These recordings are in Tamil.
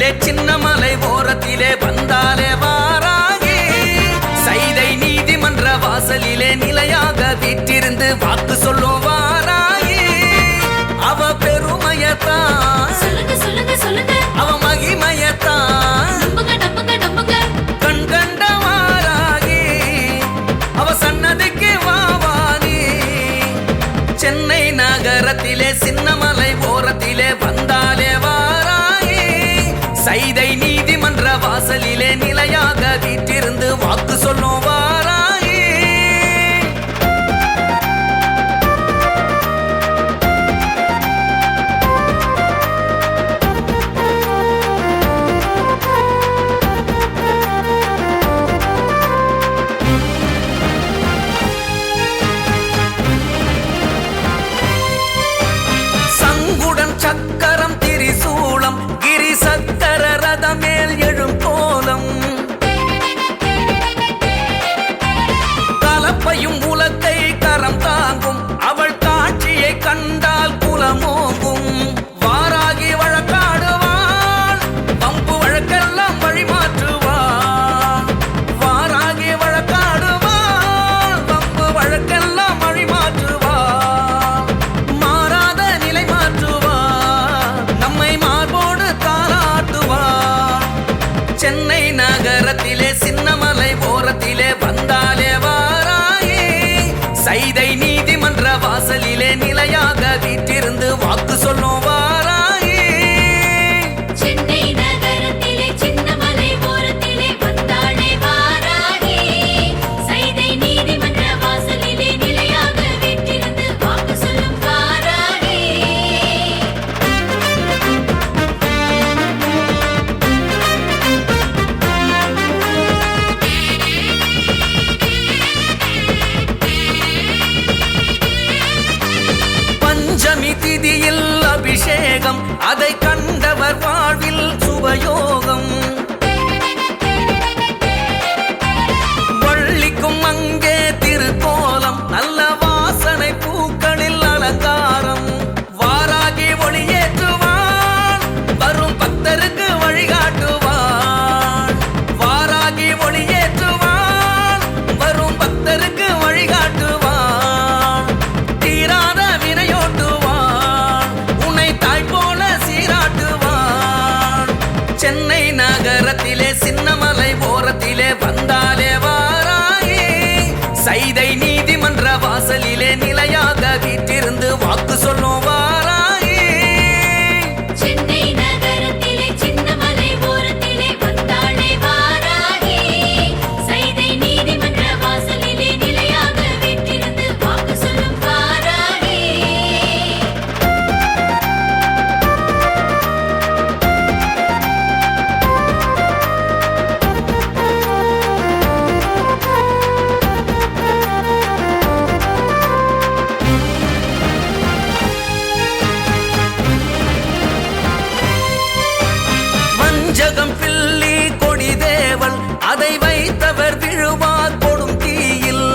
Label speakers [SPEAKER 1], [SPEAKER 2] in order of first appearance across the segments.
[SPEAKER 1] நகரத்திலே சின்னமலை ஓரத்திலே வந்தாலே வாராகி சைதை நீதிமன்ற வாசலிலே நிலையாக வீற்றிருந்து வாக்கு சொல்லும் வாராகி அவ பெருமையத்தான் அவ மகிமையத்தான் கண் கண்ட வாராகி அவ சன்னதிக்கு வாவானி சென்னை நகரத்திலே சின்னமலை ஓரத்திலே வந்தாலே வாராகி சைதை நீதிமன்ற வாசலிலே நிலையாக வீற்றிருந்து வாக்கு சொல்லும் வாராகி சக்கரம் திரிசூலம் கிரி சக்கர ரத மேல் எழும் கோலம் கலப்பையும் உலக்கை கரம் தாங்கும் அவள் காட்சியை கண்டால் குலமோங்கும் வாராகி வழக்காடுவாள் வம்பு வழக்கெல்லாம் வழிமாற்றுவாள் வாராகி வழக்காடுவாள் வம்பு வழக்கெல்லாம் வழிமாற்றுவாள் சென்னை நகரத்திலே சின்னமலை ஓரத்திலே வந்தாலே வாராகி சைதை நீதிமன்ற வாசலிலே நிலையாக வீற்றிருந்து வாக்கு சொல்லும் வாராகி
[SPEAKER 2] சென்னை நகரத்திலே சின்னமலை ஓரத்திலே வந்தாலே வாராகி சைதை நீதிமன்ற வாசலிலே நிலையாக வீற்றிருந்து வாக்கு சொல்லும் வாராகி
[SPEAKER 1] பஞ்சமி திதியில் அபிஷேகம் அதை கண்டவர் வாழ்வில் சுபயோகம் வள்ளிக்கும் அங்கே திருக்கோலம் நல்ல வாசனை பூக்களில் அலங்காரம் வாராகி ஒளியேற்றுவான் வரும் பக்தருக்கு வழிகாட்டுவான் வாராகி ஒளியேற்றுவான் வரும் பக்தருக்கு வழிகாட்டுவான் தீராத வினையோட்டுவான் உன்னை தாய் போல சீராட்டுவான் சென்னை நகரத்திலே சின்னமலை ஓரத்திலே வந்தாலே வாராகி சைதை நீதிமன்ற வாசலிலே நிலையாக வீற்றிருந்து வாக்கு சொல்லும் வாராகி
[SPEAKER 2] சென்னை நகரத்திலே சின்னமலை ஓரத்திலே வந்தாலே வாராகி சைதை நீதிமன்ற வாசலிலே நிலையாக வீற்றிருந்து வாக்கு சொல்லும் வாராகி
[SPEAKER 1] வஞ்சகம் பில்லி கொடி தேவல் அதை வைத்தவர் விழுவார் கொடும் தீயில்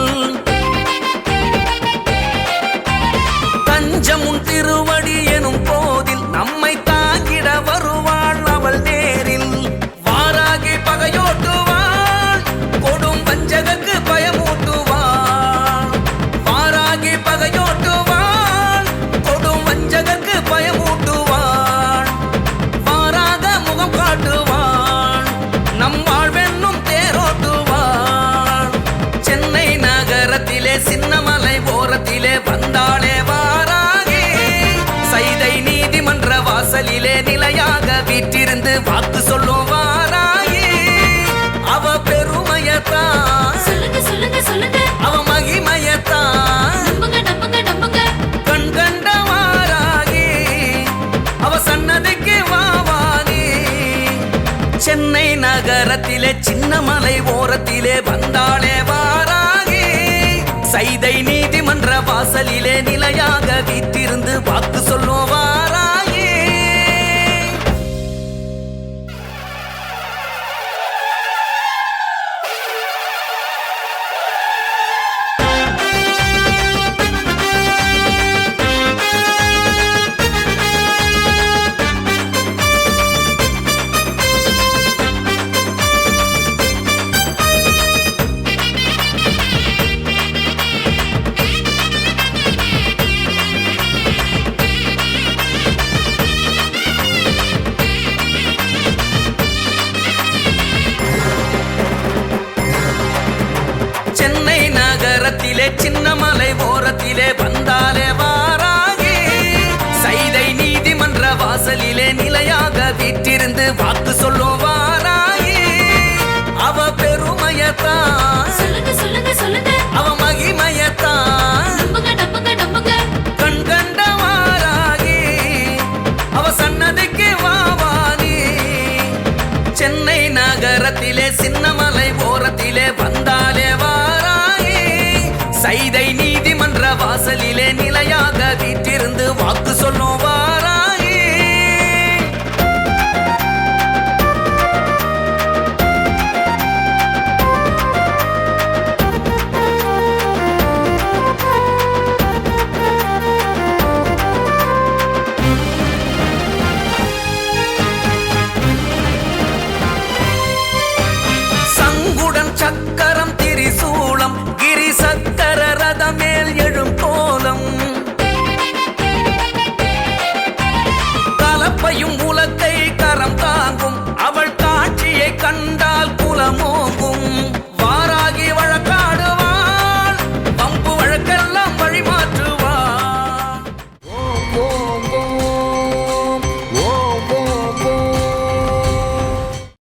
[SPEAKER 1] தஞ்சமுன் திருவடி எனும் போதில் நம்மை தாங்கிட வருவாள் அவள் நேரில் வாராகி பகையோட்டுவாள் கொடும் வஞ்சகக்கு பயமூட்டுவாள் வாராகி பகையோட்டுவாள் கொடும் வஞ்சகக்கு பயமூட்டுவாள் வாராக முகம் காட்டுவாள் நம் வாழ்வென்னும் தேரோட்டுவாள் சென்னை நகரத்திலே சின்னமலை ஓரத்திலே வந்தாலே வாராகி சைதை நீதிமன்ற வாசலிலே நிலையாக வீற்றிருந்து வாக்கு சொல்லும் வாராகி அவ பெருமையத்தான் அவ மகிமையத்தான் கண் கண்ட வாராகி அவ சன்னதிக்கு வாவானி சென்னை நகரத்திலே சின்னமலை ஓரத்திலே வந்தாலே வாராகி சைதை நீதிமன்ற வாசலிலே நிலையாக வீற்றிருந்து வாக்கு சொல்லும் வாராகி வாக்கு சொல்லும் வாராயி அவ பெருமையத்தான்
[SPEAKER 2] சொல்லுங்க சொல்லுங்க சொல்லுங்க
[SPEAKER 1] அவ மகிமையத்தான்
[SPEAKER 2] நம்புங்க நம்புங்க நம்புங்க
[SPEAKER 1] கண் கண்ட வாராகி அவ சன்னதிக்கு வாவானி சென்னை நகரத்திலே சின்னமலை ஓரத்திலே வந்தாலே வாராகி சைதை நீதிமன்ற வாசலிலே நிலையாக வீற்றிருந்து வாக்கு சொல்லும்